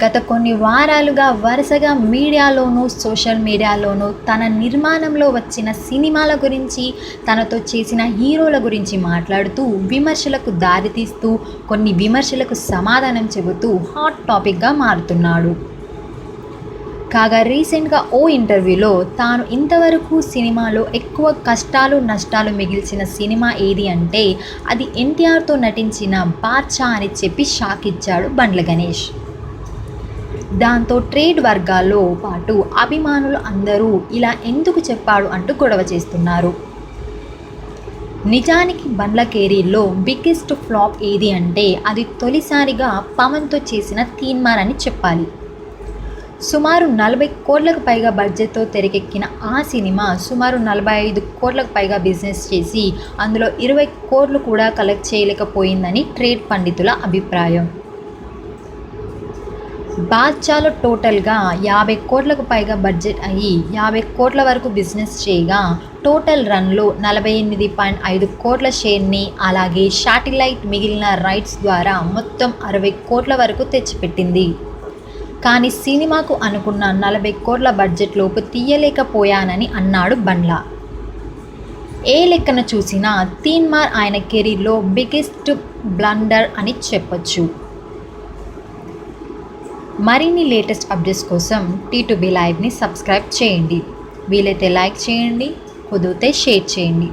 గత కొన్ని వారాలుగా వరుసగా మీడియాలోనూ సోషల్ మీడియాలోనూ తన నిర్మాణంలో వచ్చిన సినిమాల గురించి, తనతో చేసిన హీరోల గురించి మాట్లాడుతూ విమర్శలకు దారితీస్తూ కొన్ని విమర్శలకు సమాధానం చెబుతూ హాట్ టాపిక్గా మారుతున్నాడు. కాగా రీసెంట్గా ఓ ఇంటర్వ్యూలో తాను ఇంతవరకు సినిమాలో ఎక్కువ కష్టాలు నష్టాలు మిగిల్చిన సినిమా ఏది అంటే అది ఎన్టీఆర్తో నటించిన బాద్షా అని చెప్పి షాక్ ఇచ్చాడు బండ్ల గణేష్. దాంతో ట్రేడ్ వర్గాల్లో పాటు అభిమానులు అందరూ ఇలా ఎందుకు చెప్పాడు అంటూ గొడవ చేస్తున్నారు. నిజానికి బండ్ల కెరీర్లో బిగ్గెస్ట్ ఫ్లాప్ ఏది అంటే అది తొలిసారిగా పవన్తో చేసిన తీన్మార్ అని చెప్పాలి. సుమారు 40 కోట్లకు పైగా బడ్జెట్తో తెరకెక్కిన ఆ సినిమా సుమారు 45 కోట్లకు పైగా బిజినెస్ చేసి అందులో 20 కోట్లు కూడా కలెక్ట్ చేయలేకపోయిందని ట్రేడ్ పండితుల అభిప్రాయం. బాద్షాలో టోటల్గా 50 కోట్లకు పైగా బడ్జెట్ అయ్యి 50 కోట్ల వరకు బిజినెస్ చేయగా టోటల్ రన్లో 48.5 కోట్ల షేర్ని, అలాగే శాటిలైట్ మిగిలిన రైట్స్ ద్వారా మొత్తం 60 కోట్ల వరకు తెచ్చిపెట్టింది. కానీ సినిమాకు అనుకున్న 40 కోట్ల బడ్జెట్లోపు తీయలేకపోయానని అన్నాడు బండ్ల. ఏ లెక్కన చూసినా తీన్మార్ ఆయన కెరీర్లో బిగ్గెస్ట్ బ్లండర్ అని చెప్పొచ్చు. మరిన్ని లేటెస్ట్ అప్డేట్స్ కోసం T2B లైవ్ని సబ్స్క్రైబ్ చేయండి. వీలైతే లైక్ చేయండి, కుదిరితే షేర్ చేయండి.